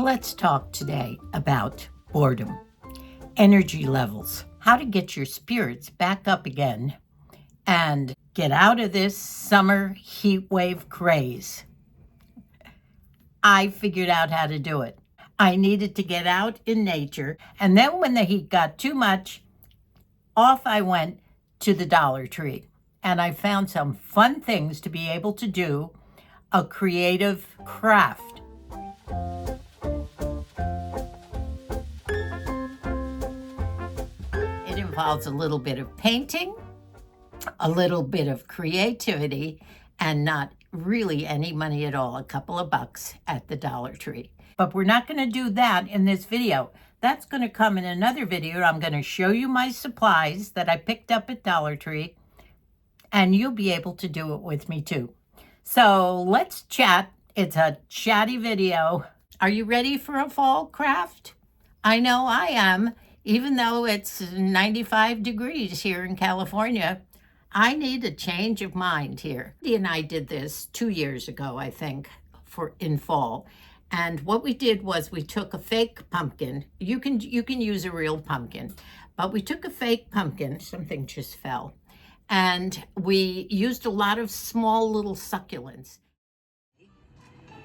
Let's talk today about boredom, energy levels, how to get your spirits back up again and get out of this summer heat wave craze. I figured out how to do it. I needed to get out in nature, and then when the heat got too much, off I went to the Dollar Tree, and I found some fun things to be able to do, a creative craft. It involves a little bit of painting, a little bit of creativity, and not really any money at all, a couple of bucks at the Dollar Tree. But we're not going to do that in this video. That's going to come in another video. I'm going to show you my supplies that I picked up at Dollar Tree, and you'll be able to do it with me too. So let's chat. It's a chatty video. Are you ready for a fall craft? I know I am. Even though it's 95 degrees here in California, I need a change of mind here. Dee and I did this 2 years ago, I think, in fall. And what we did was we took a fake pumpkin. You can use a real pumpkin, but we took a fake pumpkin. Something just fell. And we used a lot of small little succulents.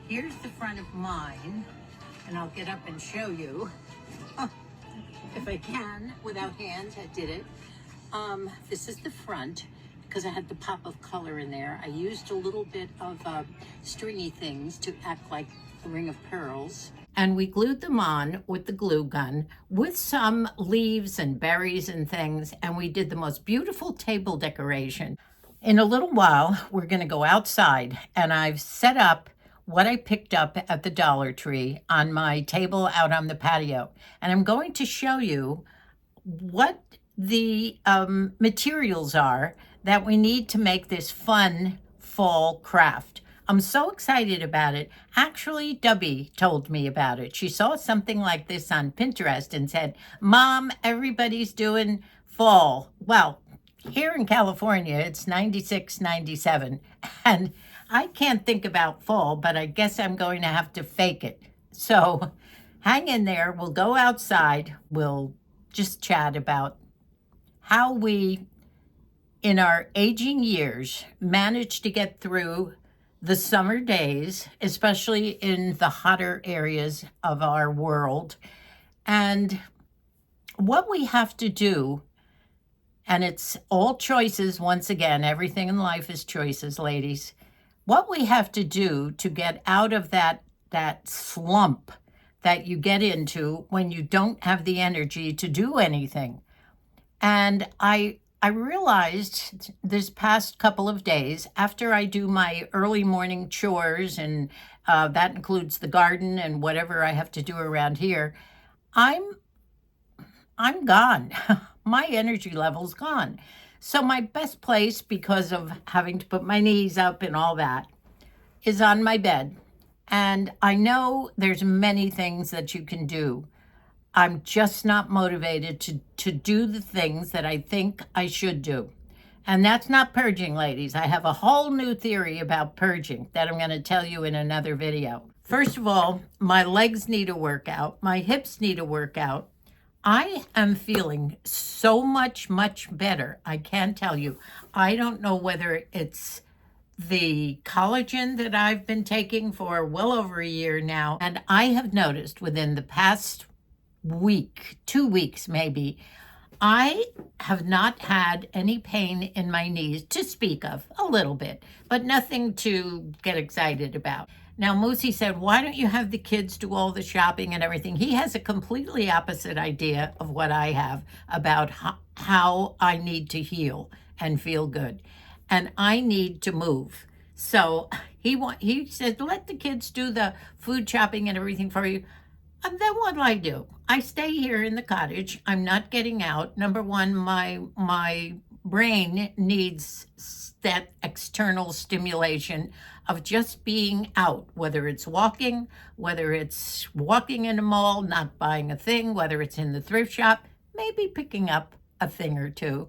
Here's the front of mine, and I'll get up and show you. If I can, without hands, I did it. This is the front, because I had the pop of color in there. I used a little bit of stringy things to act like a ring of pearls. And we glued them on with the glue gun with some leaves and berries and things. And we did the most beautiful table decoration. In a little while, we're going to go outside, and I've set up what I picked up at the Dollar Tree on my table out on the patio. And I'm going to show you what the materials are that we need to make this fun fall craft. I'm so excited about it. Actually, Debbie told me about it. She saw something like this on Pinterest and said, "Mom, everybody's doing fall." Well, here in California, it's 96, 97, and I can't think about fall, but I guess I'm going to have to fake it. So hang in there. We'll go outside. We'll just chat about how we, in our aging years, manage to get through the summer days, especially in the hotter areas of our world, and what we have to do. And it's all choices. Once again, everything in life is choices, ladies. What we have to do to get out of that slump that you get into when you don't have the energy to do anything. And I realized this past couple of days, after I do my early morning chores, and that includes the garden and whatever I have to do around here, I'm gone. My energy level's gone. So my best place, because of having to put my knees up and all that, is on my bed. And I know there's many things that you can do. I'm just not motivated to do the things that I think I should do. And that's not purging, ladies. I have a whole new theory about purging that I'm going to tell you in another video. First of all, my legs need a workout. My hips need a workout. I am feeling so much better. I can't tell you. I don't know whether it's the collagen that I've been taking for well over a year now. And I have noticed within the past week, 2 weeks maybe, I have not had any pain in my knees to speak of, a little bit, but nothing to get excited about. Now, Moosey said, "Why don't you have the kids do all the shopping and everything?" He has a completely opposite idea of what I have about how I need to heal and feel good. And I need to move. So he said, "Let the kids do the food shopping and everything for you." And then what do? I stay here in the cottage. I'm not getting out. Number one, my brain needs that external stimulation of just being out, whether it's walking in a mall, not buying a thing, whether it's in the thrift shop, maybe picking up a thing or two.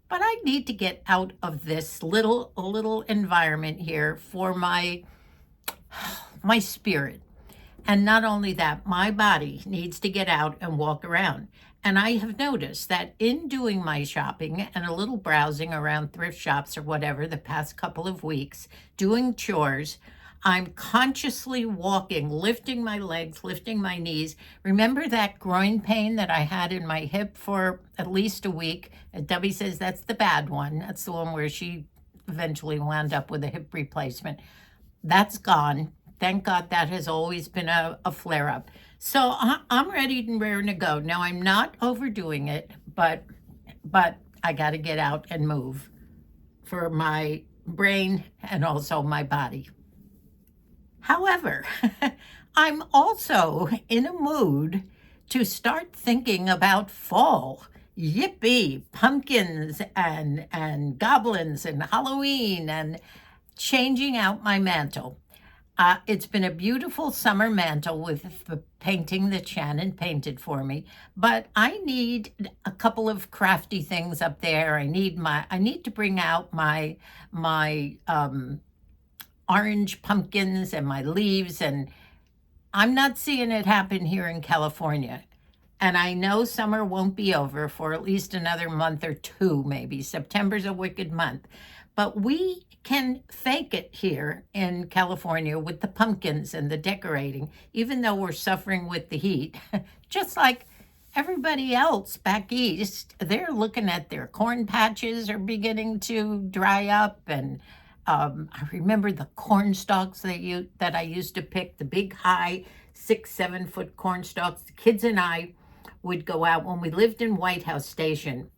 But I need to get out of this little environment here for my spirit. And not only that, my body needs to get out and walk around. And I have noticed that in doing my shopping and a little browsing around thrift shops or whatever the past couple of weeks, doing chores, I'm consciously walking, lifting my legs, lifting my knees. Remember that groin pain that I had in my hip for at least a week? And Debbie says that's the bad one. That's the one where she eventually wound up with a hip replacement. That's gone. Thank God that has always been a flare-up. So I'm ready and raring to go. Now, I'm not overdoing it, but I got to get out and move for my brain and also my body. However, I'm also in a mood to start thinking about fall. Yippee, pumpkins and goblins and Halloween and changing out my mantle. It's been a beautiful summer mantle with the painting that Shannon painted for me, but I need a couple of crafty things up there. I need to bring out my orange pumpkins and my leaves, and I'm not seeing it happen here in California. And I know summer won't be over for at least another month or two, maybe. September's a wicked month. But we can fake it here in California with the pumpkins and the decorating, even though we're suffering with the heat. Just like everybody else back east, they're looking at their corn patches are beginning to dry up. And I remember the corn stalks that I used to pick, the big high 6-7 foot corn stalks. The kids and I would go out when we lived in White House Station,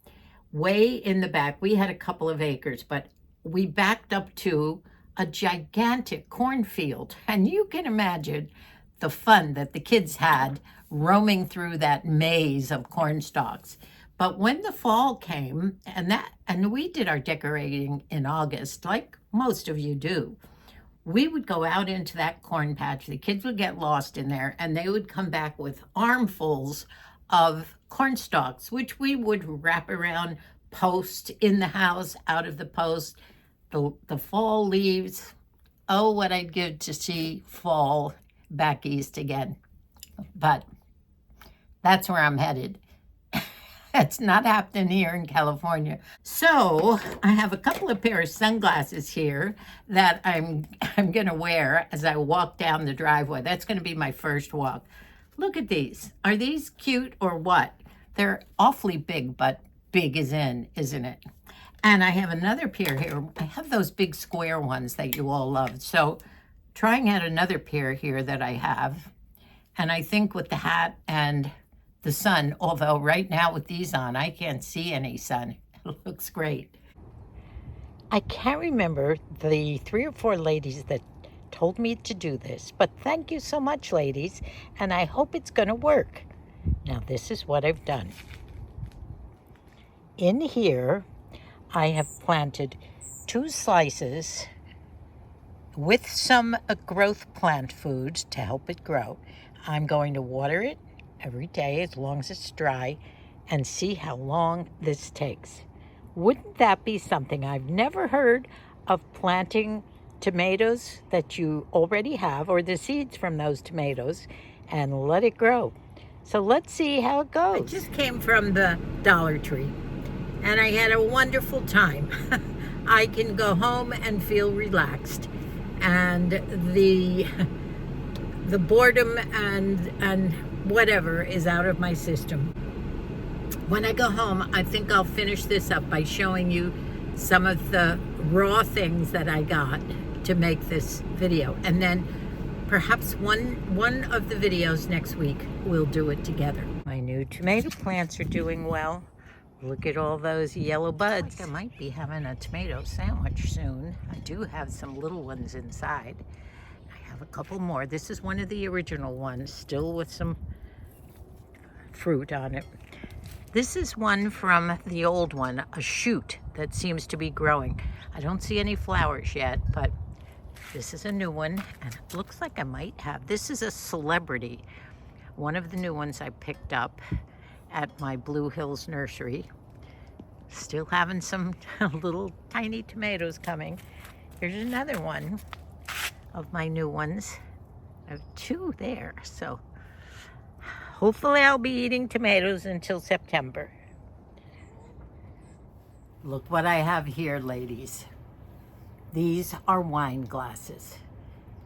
way in the back. We had a couple of acres, but we backed up to a gigantic cornfield. And you can imagine the fun that the kids had roaming through that maze of corn stalks. But when the fall came, and we did our decorating in August, like most of you do, we would go out into that corn patch. The kids would get lost in there, and they would come back with armfuls of corn stalks, which we would wrap around posts in the house, out of the post. The fall leaves. Oh, what I'd give to see fall back east again. But that's where I'm headed. It's not happening here in California. So I have a couple of pair of sunglasses here that I'm going to wear as I walk down the driveway. That's going to be my first walk. Look at these. Are these cute or what? They're awfully big, but big is in, isn't it? And I have another pair here. I have those big square ones that you all love. So trying out another pair here that I have. And I think with the hat and the sun, although right now with these on, I can't see any sun. It looks great. I can't remember the 3 or 4 ladies that told me to do this, but thank you so much, ladies, and I hope it's going to work. Now, this is what I've done. In here, I have planted 2 slices with some growth plant food to help it grow. I'm going to water it every day as long as it's dry and see how long this takes. Wouldn't that be something? I've never heard of planting tomatoes that you already have or the seeds from those tomatoes and let it grow. So let's see how it goes. I just came from the Dollar Tree and I had a wonderful time. I can go home and feel relaxed, and the boredom and whatever is out of my system. When I go home, I think I'll finish this up by showing you some of the raw things that I got to make this video, and then perhaps one of the videos next week we'll do it together. My new tomato plants are doing well. Look at all those yellow buds. I might be having a tomato sandwich soon. I do have some little ones inside. I have a couple more. This is one of the original ones, still with some fruit on it. This is one from the old one, a shoot that seems to be growing. I don't see any flowers yet, but this is a new one, and it looks like I might have. This is a celebrity, one of the new ones I picked up at my Blue Hills nursery. Still having some little tiny tomatoes coming. Here's another one of my new ones. I have 2 there, so hopefully I'll be eating tomatoes until September. Look what I have here, ladies. These are wine glasses.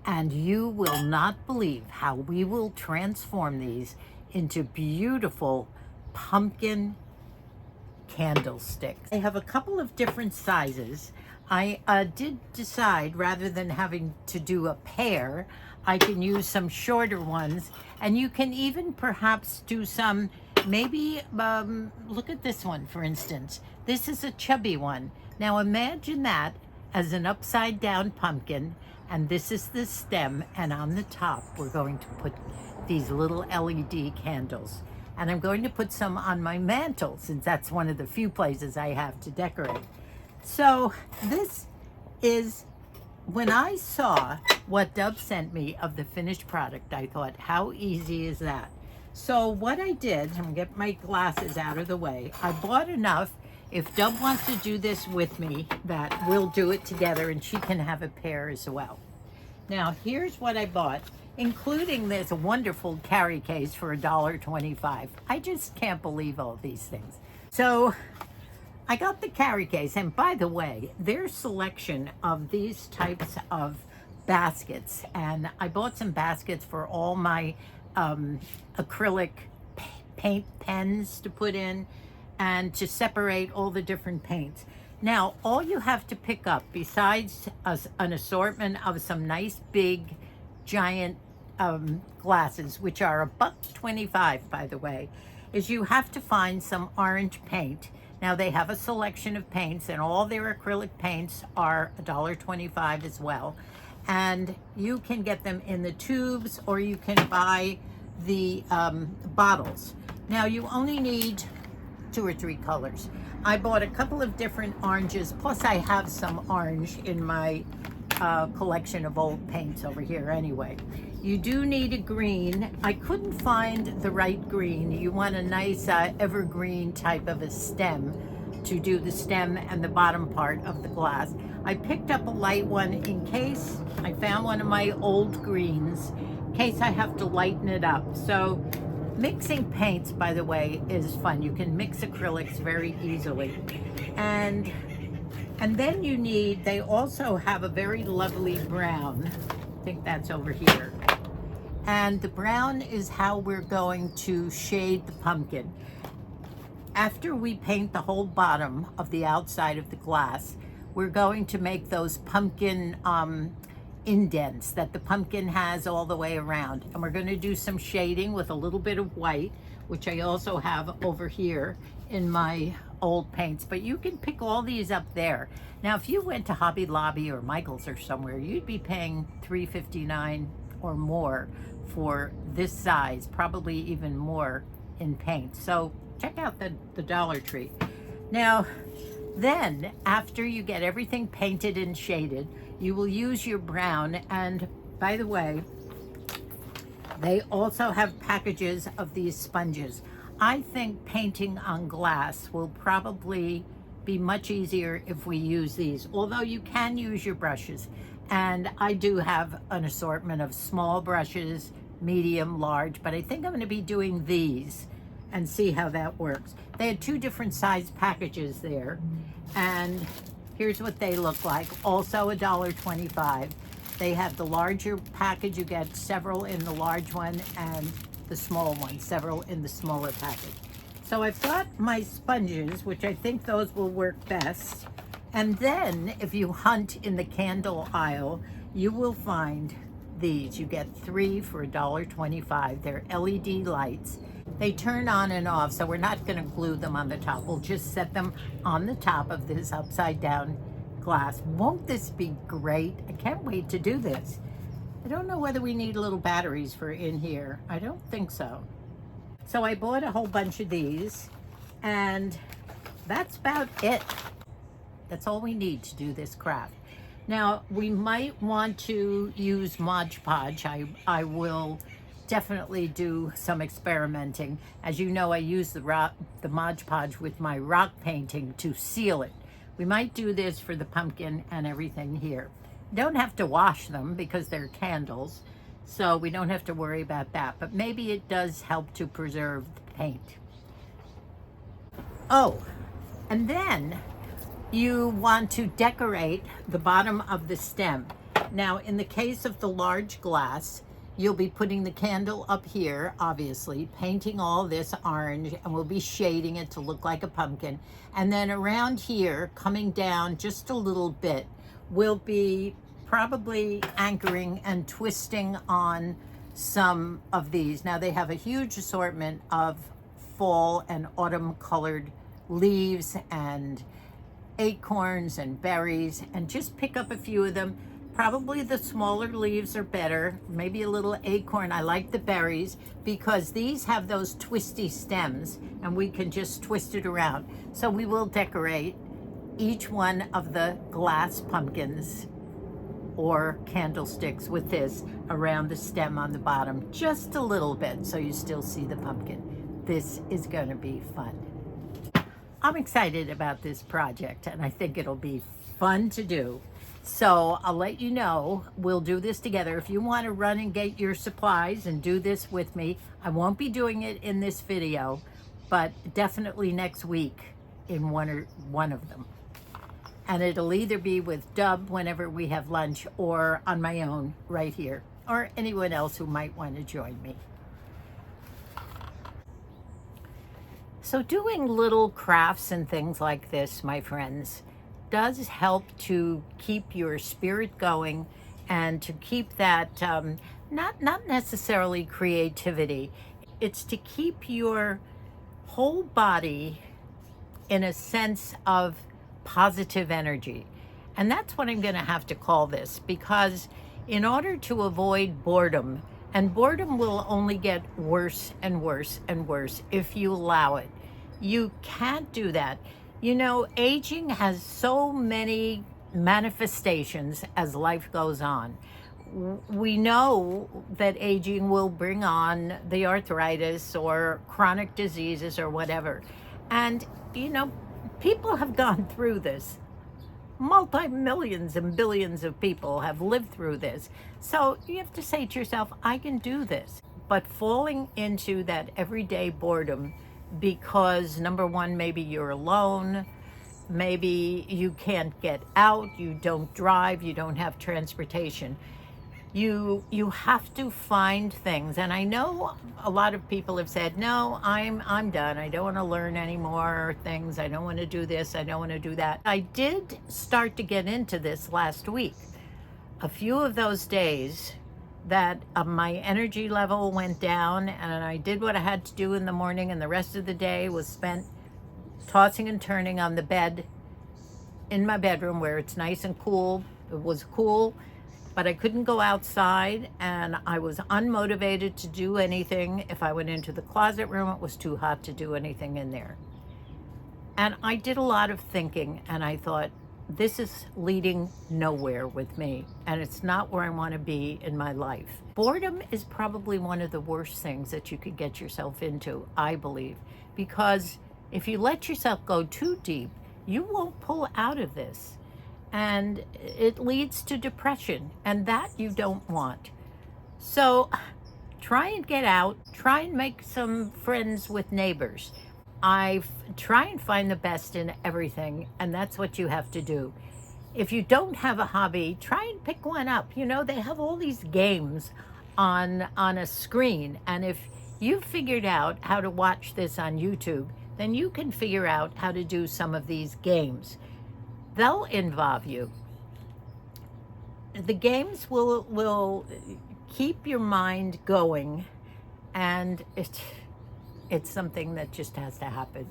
And you will not believe how we will transform these into beautiful pumpkin candlesticks. I have a couple of different sizes. I did decide, rather than having to do a pair, I can use some shorter ones, and you can even perhaps do some, maybe, look at this one, for instance. This is a chubby one. Now imagine that as an upside down pumpkin, and this is the stem, and on the top we're going to put these little LED candles. And I'm going to put some on my mantle, since that's one of the few places I have to decorate. So this is, when I saw what Dove sent me of the finished product, I thought, how easy is that? So what I did, I'm gonna get my glasses out of the way. I bought enough. If Dove wants to do this with me, that we'll do it together, and she can have a pair as well. Now, here's what I bought, including this wonderful carry case for $1.25. I just can't believe all these things. So I got the carry case, and by the way, their selection of these types of baskets, and I bought some baskets for all my acrylic paint pens to put in, and to separate all the different paints. Now, all you have to pick up, besides an assortment of some nice big giant glasses, which are $1.25, by the way, is you have to find some orange paint. Now, they have a selection of paints, and all their acrylic paints are $1.25 as well. And you can get them in the tubes, or you can buy the bottles. Now, you only need 2 or 3 colors. I bought a couple of different oranges, plus I have some orange in my collection of old paints over here anyway. You do need a green. I couldn't find the right green. You want a nice evergreen type of a stem to do the stem and the bottom part of the glass. I picked up a light one in case I found one of my old greens, in case I have to lighten it up. So mixing paints, by the way, is fun. You can mix acrylics very easily. And then you need, they also have a very lovely brown. I think that's over here. And the brown is how we're going to shade the pumpkin. After we paint the whole bottom of the outside of the glass, we're going to make those pumpkin indents that the pumpkin has all the way around. And we're going to do some shading with a little bit of white, which I also have over here in my old paints. But you can pick all these up there. Now, if you went to Hobby Lobby or Michael's or somewhere, you'd be paying $3.59 or more for this size, probably even more in paint. So check out the Dollar Tree. Now, then after you get everything painted and shaded, you will use your brown. And by the way, they also have packages of these sponges. I think painting on glass will probably be much easier if we use these, although you can use your brushes. And I do have an assortment of small brushes, medium, large, but I think I'm going to be doing these and see how that works. They had 2 different size packages there, and here's what they look like. Also $1.25. They have the larger package. You get several in the large one, and the small one, several in the smaller package. So I've got my sponges, which I think those will work best. And then if you hunt in the candle aisle, you will find these. You get 3 for $1.25. They're LED lights. They turn on and off, so we're not going to glue them on the top. We'll just set them on the top of this upside down glass. Won't this be great? I can't wait to do this. I don't know whether we need little batteries for in here. I don't think so. So I bought a whole bunch of these, and that's about it. That's all we need to do this craft. Now, we might want to use Mod Podge. I will definitely do some experimenting. As you know, I use the Mod Podge with my rock painting to seal it. We might do this for the pumpkin and everything here. You don't have to wash them because they're candles. so we don't have to worry about that. But maybe it does help to preserve the paint. Oh, and then you want to decorate the bottom of the stem. Now, in the case of the large glass, you'll be putting the candle up here, obviously, painting all this orange, and we'll be shading it to look like a pumpkin. And then around here, coming down just a little bit, we'll be probably anchoring and twisting on some of these. Now, they have a huge assortment of fall and autumn colored leaves and acorns and berries, and just pick up a few of them. Probably the smaller leaves are better, maybe a little acorn. I like the berries because these have those twisty stems and we can just twist it around. So we will decorate each one of the glass pumpkins or candlesticks with this around the stem on the bottom, just a little bit, so you still see the pumpkin. This is going to be fun. I'm excited about this project, and I think it'll be fun to do. So I'll let you know. We'll do this together. If you want to run and get your supplies and do this with me, I won't be doing it in this video, but definitely next week in one of them. And it'll either be with Dub whenever we have lunch, or on my own right here, or anyone else who might want to join me. So doing little crafts and things like this, my friends, does help to keep your spirit going and to keep that, not necessarily creativity. It's to keep your whole body in a sense of positive energy. And that's what I'm going to have to call this, because in order to avoid boredom, and boredom will only get worse and worse and worse if you allow it. You can't do that. You know, aging has so many manifestations as life goes on. We know that aging will bring on the arthritis or chronic diseases or whatever. And, you know, people have gone through this. Multi-millions and billions of people have lived through this. So you have to say to yourself, I can do this. But falling into that everyday boredom because, number one, maybe you're alone, maybe you can't get out, you don't drive, you don't have transportation. You have to find things. And I know a lot of people have said, no, I'm done. I don't want to learn any more things. I don't want to do this. I don't want to do that. I did start to get into this last week. A few of those days that my energy level went down, and I did what I had to do in the morning, and the rest of the day was spent tossing and turning on the bed in my bedroom where it's nice and cool. It was cool, but I couldn't go outside, and I was unmotivated to do anything. If I went into the closet room, it was too hot to do anything in there. And I did a lot of thinking, and I thought, this is leading nowhere with me, and it's not where I want to be in my life. Boredom is probably one of the worst things that you could get yourself into, I believe, because if you let yourself go too deep, you won't pull out of this, and it leads to depression, and that you don't want. So try and get out, try and make some friends with neighbors. I try and find the best in everything, and that's what you have to do. If you don't have a hobby, try and pick one up. You know, they have all these games on a screen, and if you've figured out how to watch this on YouTube, then you can figure out how to do some of these games. They'll involve you. The games will keep your mind going, and it's something that just has to happen.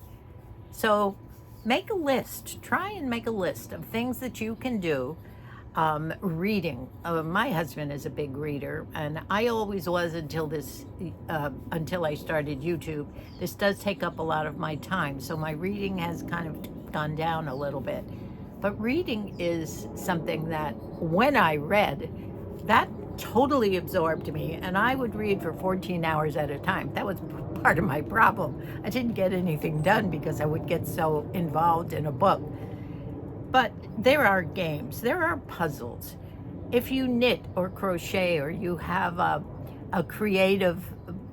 So make a list. Try and make a list of things that you can do. Reading. My husband is a big reader, and I always was until I started YouTube. This does take up a lot of my time, so my reading has kind of gone down a little bit. But reading is something that, when I read, that totally absorbed me, and I would read for 14 hours at a time. That was part of my problem. I didn't get anything done because I would get so involved in a book. But there are games, there are puzzles. if you knit or crochet or you have a creative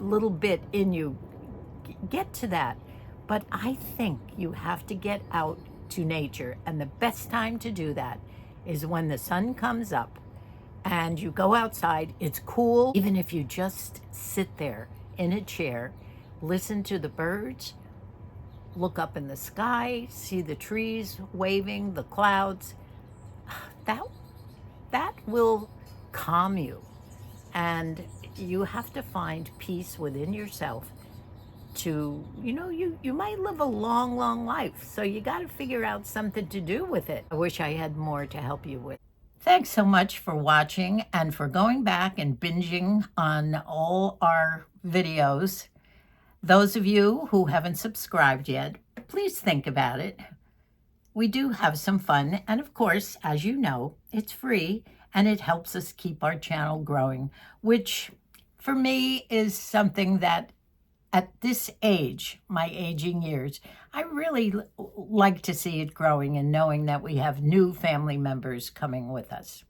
little bit in you, get to that. But I think you have to get out to nature. And the best time to do that is when the sun comes up and you go outside. It's cool. Even if you just sit there in a chair, listen to the birds, look up in the sky, see the trees waving, the clouds, that will calm you. And you have to find peace within yourself to, you might live a long, long life. So you got to figure out something to do with it. I wish I had more to help you with. Thanks so much for watching and for going back and binging on all our videos. Those of you who haven't subscribed yet, please think about it. We do have some fun, and of course, as you know, it's free and it helps us keep our channel growing, which for me is something that at this age, my aging years, I really like to see it growing and knowing that we have new family members coming with us.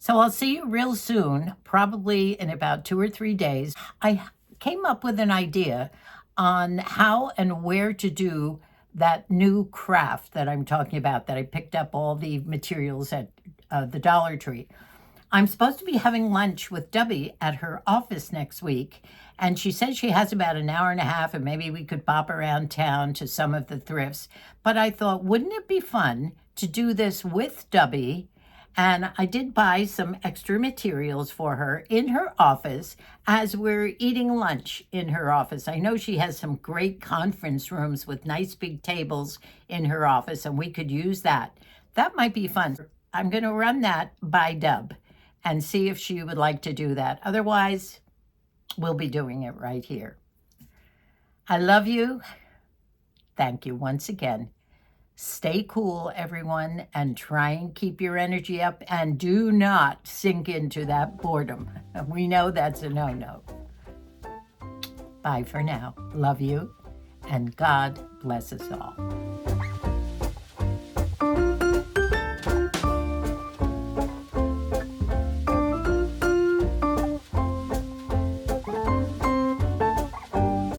So I'll see you real soon, probably in about 2 or 3 days. I came up with an idea on how and where to do that new craft that I'm talking about, that I picked up all the materials at the Dollar Tree. I'm supposed to be having lunch with Debbie at her office next week, and she said she has about an hour and a half, and maybe we could bop around town to some of the thrifts. But I thought, wouldn't it be fun to do this with Debbie? And I did buy some extra materials for her in her office as we're eating lunch in her office. I know she has some great conference rooms with nice big tables in her office, and we could use that. That might be fun. I'm going to run that by Deb and see if she would like to do that. Otherwise, we'll be doing it right here. I love you. Thank you once again. Stay cool, everyone, and try and keep your energy up, and do not sink into that boredom. We know that's a no-no. Bye for now. Love you, and God bless us all.